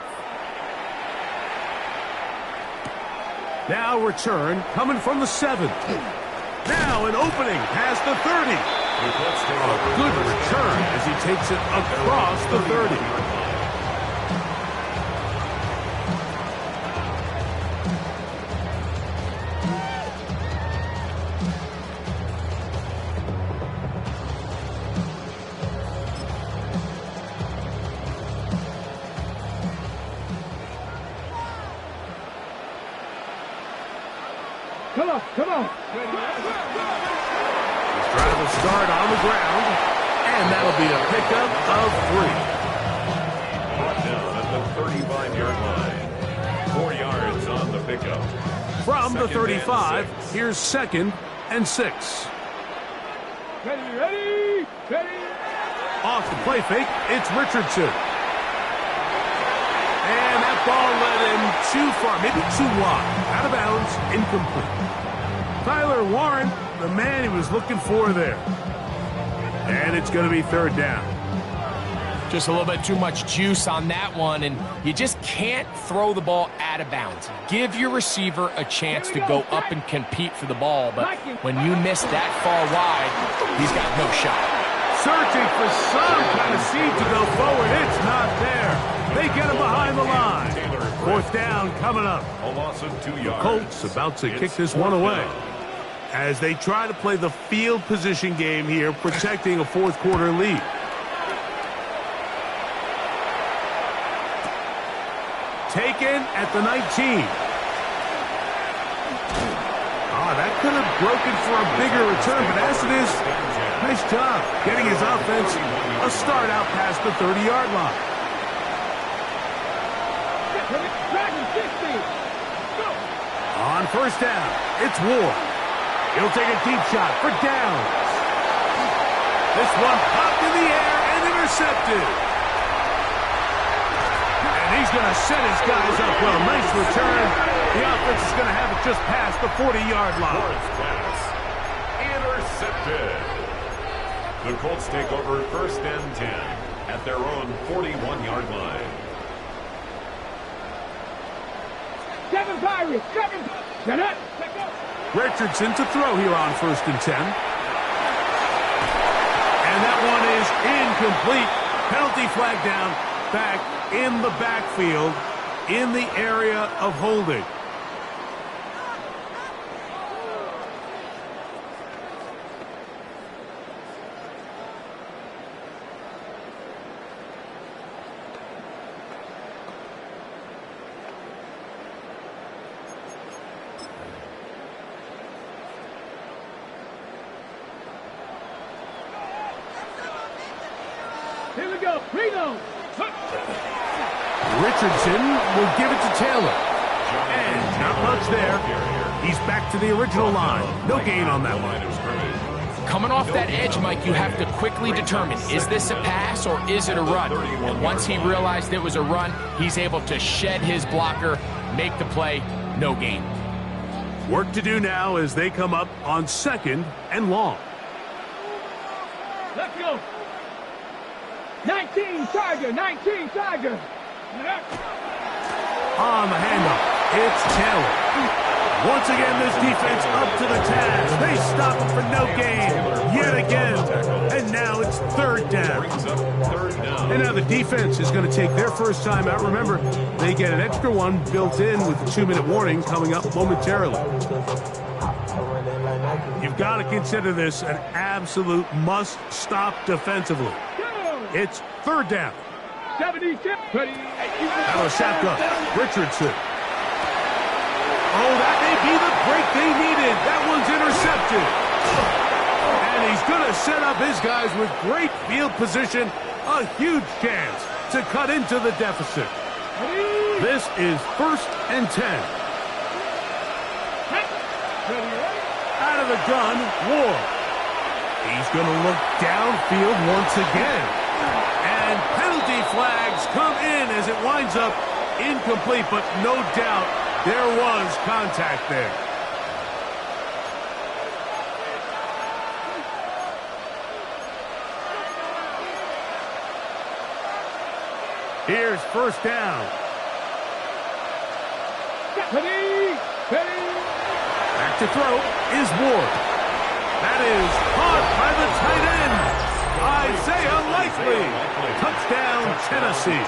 Now return coming from the 7. Now an opening past the 30. A good return as he takes it across the 30. Come on, come on. Drive will start on the ground, and that'll be a pickup of 3. Brought down at the 35-yard line. 4 yards on the pickup. From the 35, here's 2nd and 6. Ready, ready, ready. Off the play fake, it's Richardson. And that ball led him too far, maybe too wide. Out of bounds, incomplete. Tyler Warren, the man he was looking for there. And it's going to be 3rd down. Just a little bit too much juice on that one, and you just can't throw the ball out of bounds. Give your receiver a chance to go up and compete for the ball, but when you miss that far wide, he's got no shot. Searching for some kind of seed to go forward. It's not there. They get him behind the line. 4th down coming up. A loss of 2 yards. Colts about to kick this one away. as they try to play the field position game here, protecting a fourth quarter lead. Taken at the 19. That could have broken for a bigger return, but as it is, nice job getting his offense a start out past the 30-yard line. On first down, it's Ward. He'll take a deep shot for downs. This one popped in the air and intercepted. And he's going to set his guys up well. Nice return. The offense is going to have it just past the 40-yard line. Fourth pass. Intercepted. The Colts take over first and 10 at their own 41-yard line. 7 Pirates. 7. Get up. Richardson to throw here on first and 10. And that one is incomplete. Penalty flag down, back in the backfield, in the area of holding. Here we go. Reno. Richardson will give it to Taylor. And not much there. He's back to the original line. No gain on that one. Coming off that edge, Mike, you have to quickly determine, is this a pass or is it a run? And once he realized it was a run, he's able to shed his blocker, make the play, no gain. Work to do now as they come up on second and long. Let's go. 19 Tiger. 19 Tiger. On the handoff, it's Taylor. Once again, this defense up to the task. They stop it for no gain yet again. And now it's third down. And now the defense is going to take their first time out. Remember, they get an extra one built in with the 2-minute warning coming up momentarily. You've got to consider this an absolute must-stop defensively. It's third down. 76. Out of shotgun, Richardson. Oh, that may be the break they needed. That one's intercepted. And he's going to set up his guys with great field position. A huge chance to cut into the deficit. This is first and 10. Out of the gun, Ward. He's going to look downfield once again. And penalty flags come in as it winds up incomplete, but no doubt there was contact there. Here's first down. Back to throw is Ward. That is caught by the tight end. Isaiah Likely. Touchdown, Tennessee.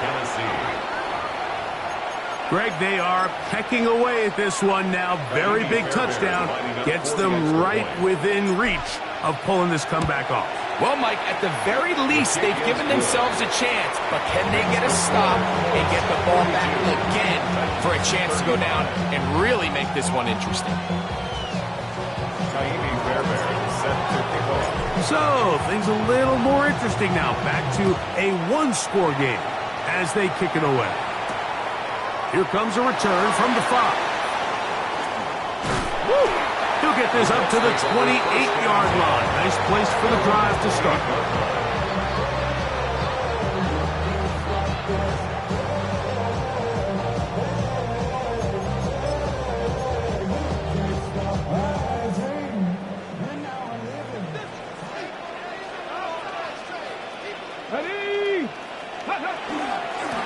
Greg, they are pecking away at this one now. Very big touchdown. Gets them right within reach of pulling this comeback off. Well, Mike, at the very least, they've given themselves a chance. But can they get a stop and get the ball back again for a chance to go down and really make this one interesting? So, things a little more interesting now. Back to a one-score game as they kick it away. Here comes a return from the 5. Woo! He'll get this up to the 28-yard line. Nice place for the drive to start.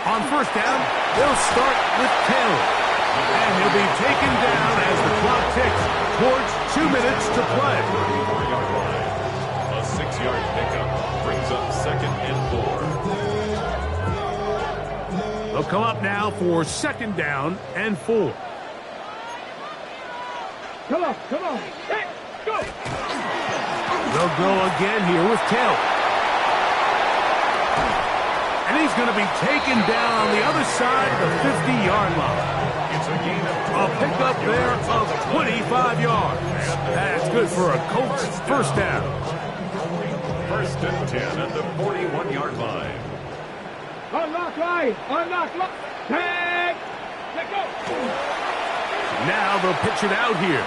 On first down, they'll start with Taylor. And he'll be taken down as the clock ticks towards 2 minutes to play. A 6-yard pickup brings up second and 4. They'll come up now for second down and 4. Come on. Hey, go. They'll go again here with Taylor. And he's going to be taken down on the other side of the 50-yard line. It's a gain of A pickup there of 25 yards. That's good for a Colts first down. 1st and 10 at the 41-yard line. Unlock line. Unlock line. Tag. Let go. Now they'll pitch it out here.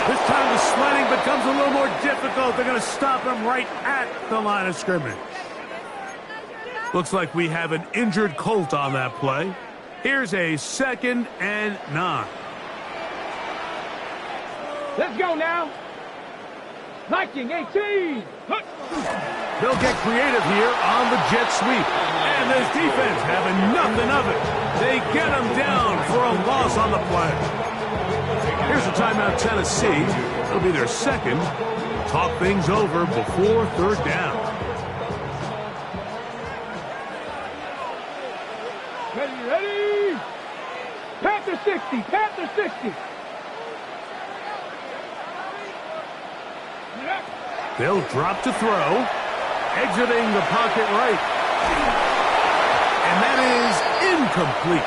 This time the sledding becomes a little more difficult. They're going to stop him right at the line of scrimmage. Looks like we have an injured Colt on that play. Here's a 2nd and 9. Let's go now. Liking 18. They'll get creative here on the jet sweep. And this defense having nothing of it. They get him down for a loss on the play. Here's a timeout, Tennessee. It'll be their 2nd. Talk things over before 3rd down. Ready. Panther 60. Panther 60. They'll drop to throw. Exiting the pocket right. And that is incomplete.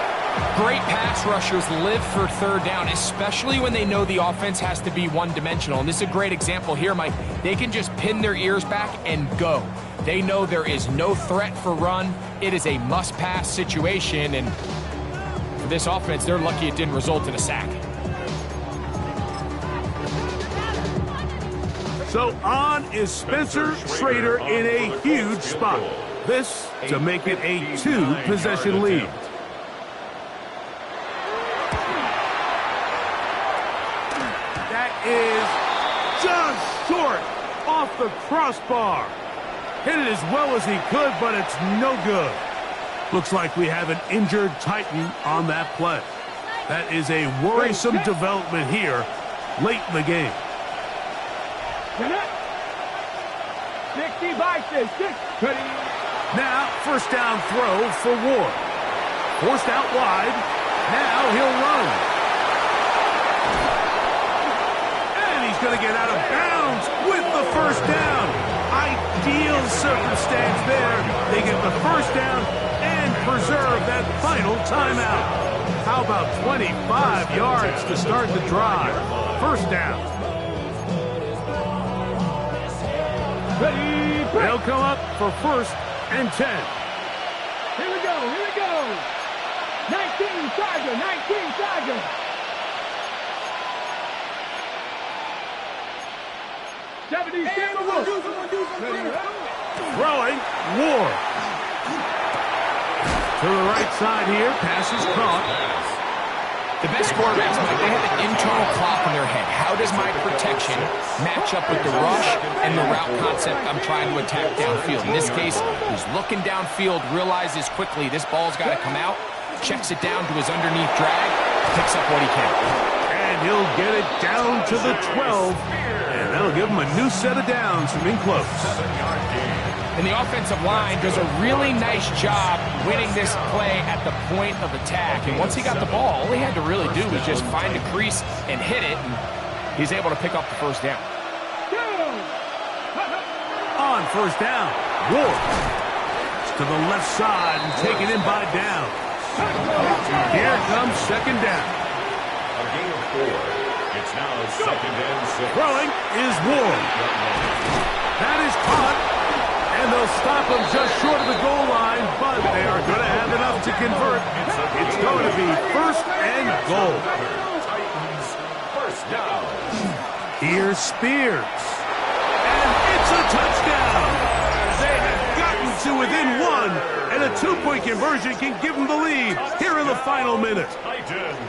Great pass rushers live for 3rd down, especially when they know the offense has to be one-dimensional. And this is a great example here, Mike. They can just pin their ears back and go. They know there is no threat for run. It is a must-pass situation, and for this offense, they're lucky it didn't result in a sack. So on is Spencer Schrader in a huge spot. This to make it a 2-possession lead. That is just short off the crossbar. Hit it as well as he could, but it's no good. Looks like we have an injured Titan on that play. That is a worrisome development here late in the game. 60 by 6. Now, 1st down throw for Ward. Forced out wide. Now he'll run. And he's going to get out of bounds with the 1st down. Ideal circumstance there. They get the 1st down and preserve that final timeout. How about 25 yards to start the drive? 1st down. They'll come up for 1st and 10. Here we go. 19 Charger. 19 Charger. Throwing, Ward. To the right side here, pass is caught. The best quarterbacks, Mike, they have an internal clock in their head. How does my protection match up with the rush and the route concept I'm trying to attack downfield? In this case, he's looking downfield, realizes quickly this ball's got to come out, checks it down to his underneath drag, picks up what he can. And he'll get it down to the 12. And that'll give him a new set of downs from in close. And the offensive line does a really nice job winning this play at the point of attack. And once he got the ball, all he had to really do was just find a crease and hit it. And he's able to pick up the 1st down. On 1st down, Ward to the left side and taken in by down. Here comes 2nd down. A gain of 4. It's now 2nd and 6. Throwing is Ward. That is caught. And they'll stop him just short of the goal line, but they are going to have enough to convert. It's going to be 1st and goal. Titans 1st down. Here's Spears. And it's a touchdown. They have gotten to within 1, and a 2-point conversion can give them the lead here in the final minute. Titans.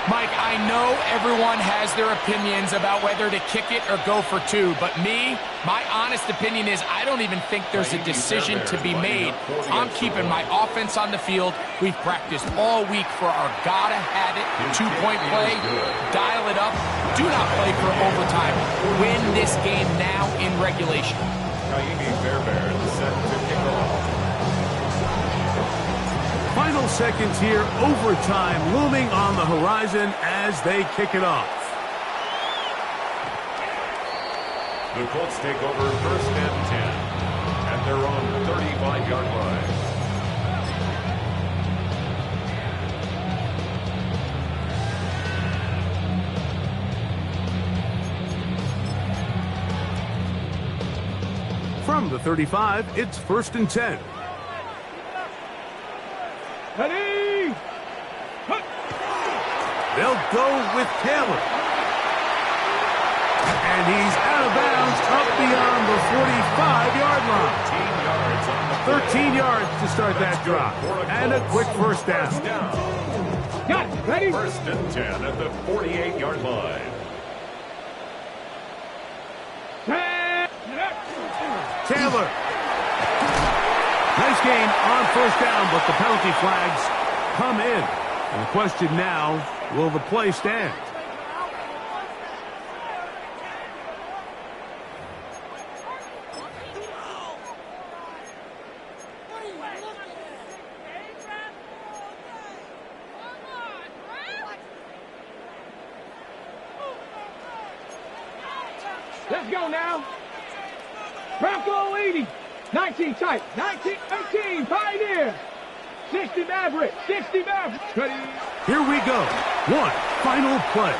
Mike, I know everyone has their opinions about whether to kick it or go for 2, but my honest opinion is I don't even think there's a decision to be made. I'm keeping my offense on the field. We've practiced all week for our gotta-have-it 2-point play. Dial it up. Do not play for overtime. Win this game now in regulation. Set to kick off. Final seconds here, overtime looming on the horizon as they kick it off. The Colts take over first and 10 at their own 35-yard line. From the 35, it's first and 10. Ready? They'll go with Taylor. And he's out of bounds up beyond the 45-yard line. 13 yards to start that drive. And a quick first down. Got it. Ready? First and 10 at the 48-yard line. Taylor. Nice game on first down, but the penalty flags come in. And the question now, will the play stand? Let's go now. Bronco 80. 19 tight. 19, 18. Pioneer. 60 Maverick. 60 Maverick. Ready? Here we go. One final play.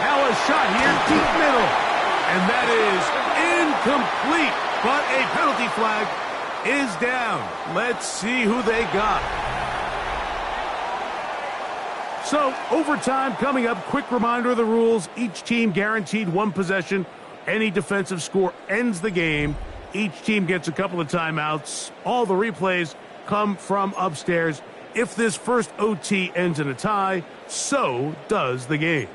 Now a shot here, deep middle. And that is incomplete. But a penalty flag is down. Let's see who they got. So, overtime coming up. Quick reminder of the rules. Each team guaranteed one possession. Any defensive score ends the game. Each team gets a couple of timeouts. All the replays come from upstairs. If this first OT ends in a tie, so does the game.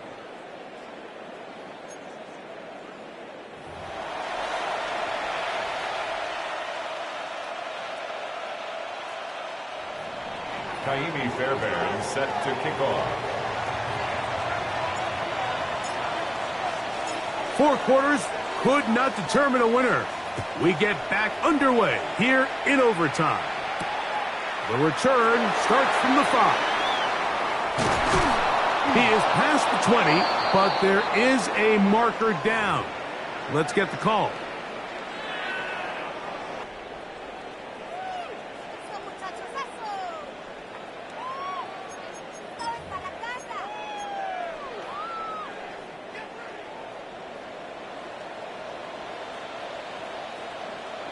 Kaimi Fairbairn set to kick off. 4 quarters could not determine a winner. We get back underway here in overtime. The return starts from the 5. He is past the 20, but there is a marker down. Let's get the call.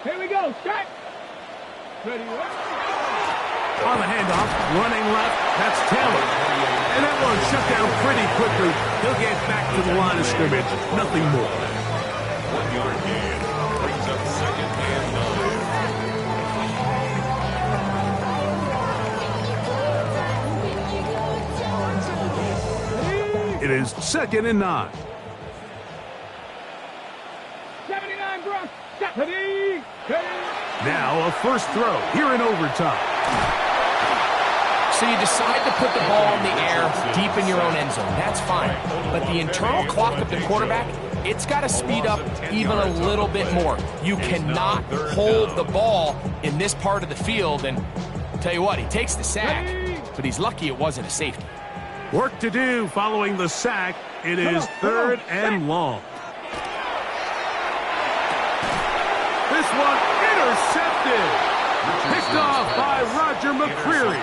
Here we go. Check. Ready? On the handoff, running left, that's Taylor. And that one shut down pretty quickly. He'll get back to the line of scrimmage. Nothing more. 1 yard gain brings up second and 9. It is second and 9. 79 Bronx. Ready? Now a first throw here in overtime. So you decide to put the ball in the air deep in your own end zone. That's fine. But the internal clock of the quarterback, it's got to speed up even a little bit more. You cannot hold the ball in this part of the field. And I'll tell you what, he takes the sack, but he's lucky it wasn't a safety. Work to do following the sack. It is third and long. This one intercepted. Picked off by Roger McCreary.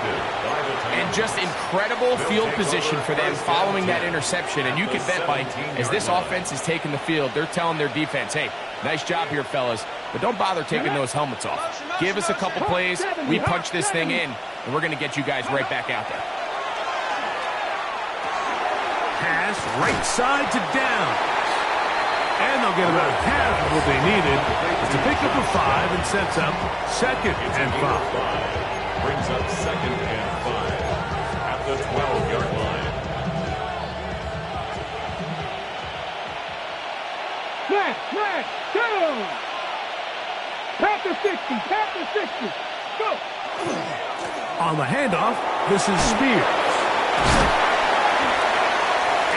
And just incredible field position for them following that interception. And you can bet, Mike, as this offense is taking the field, they're telling their defense, hey, nice job here, fellas, but don't bother taking those helmets off. Give us a couple plays, we punch this thing in, and we're going to get you guys right back out there. Pass right side to down. And they'll get about half of what they needed to pick up a 5 and sets up second and 5. Brings up second and 5 at the 12-yard line. Flat, down. Panther 60, Panther 60. Go. On the handoff, this is Spears.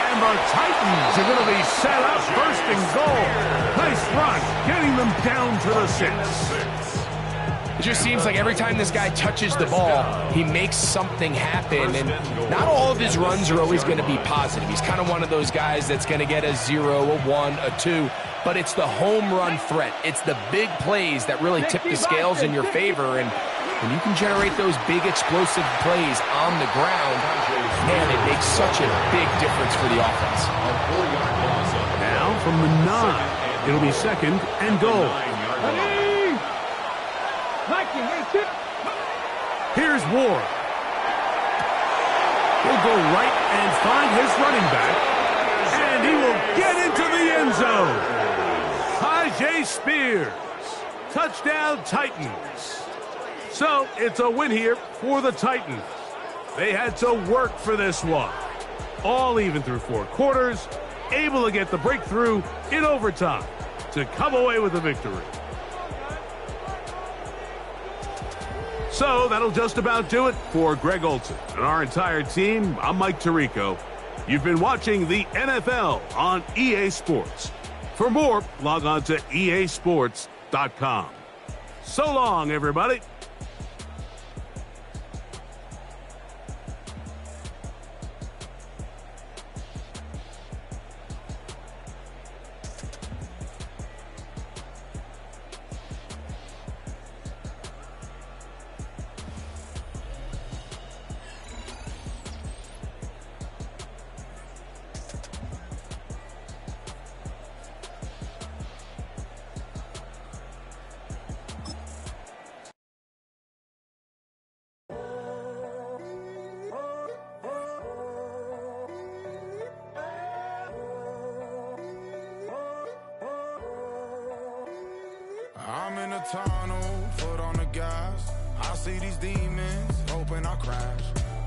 And the Titans are going to be set up first and goal. Nice run, getting them down to the 6. It just seems like every time this guy touches the ball, he makes something happen, and not all of his runs are always going to be positive. He's kind of one of those guys that's going to get a 0, a 1, a 2, but it's the home run threat. It's the big plays that really tip the scales in your favor, and when you can generate those big explosive plays on the ground, man, it makes such a big difference for the offense. Now from the 9, it'll be 2nd and goal. Here's Ward. He'll go right and find his running back, and he will get into the end zone. Tajay Spears. Touchdown, Titans. So it's a win here for the Titans. They had to work for this one. All even through 4 quarters, able to get the breakthrough in overtime to come away with the victory. So that'll just about do it for Greg Olson and our entire team. I'm Mike Tirico. You've been watching the NFL on EA Sports. For more, log on to easports.com. So long, everybody. I'm in a tunnel, foot on the gas. I see these demons, hoping I crash.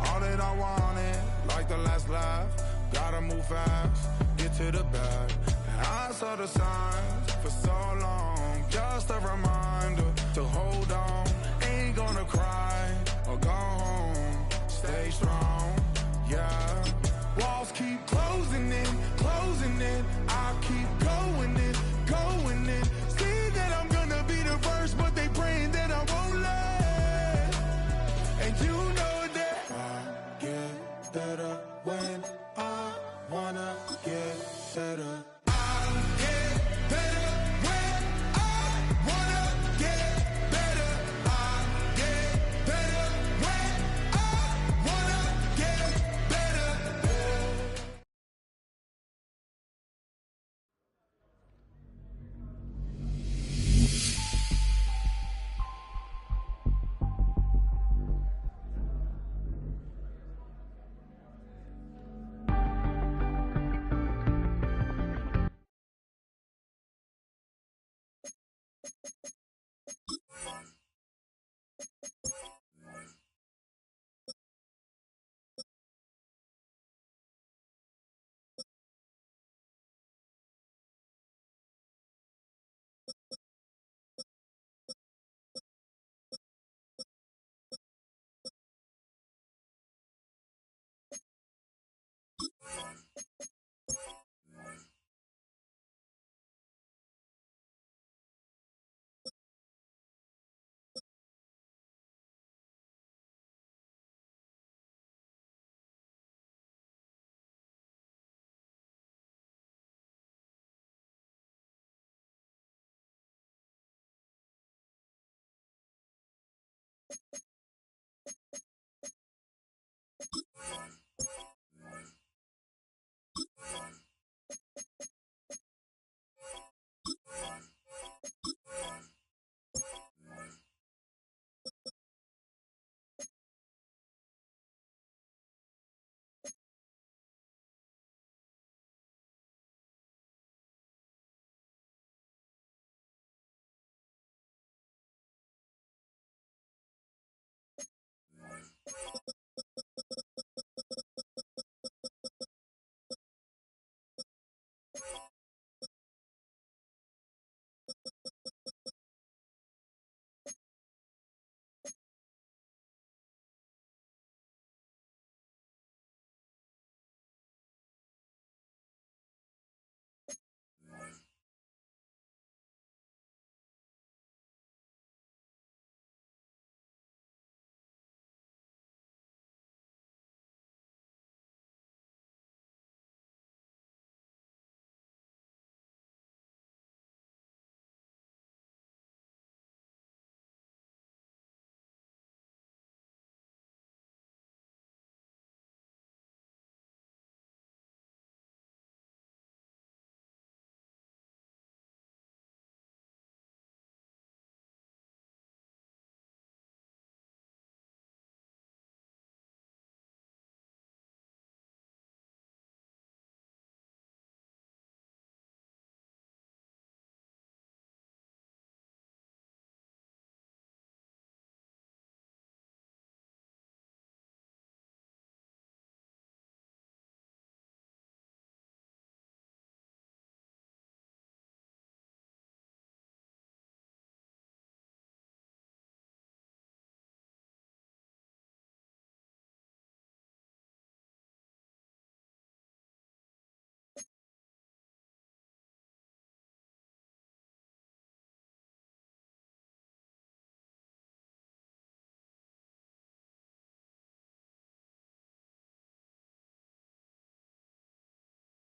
All that I wanted, like the last laugh. Gotta move fast, get to the bag. And I saw the signs for so long. Just a reminder to hold on. Ain't gonna cry or go home. Stay strong, yeah. Walls keep closing in, closing in. I keep going in, going in. See that I'm gonna be the first, but they praying that I won't let. And you know that I get better when I wanna get better. I get better when I wanna get better. I get better when I wanna get better.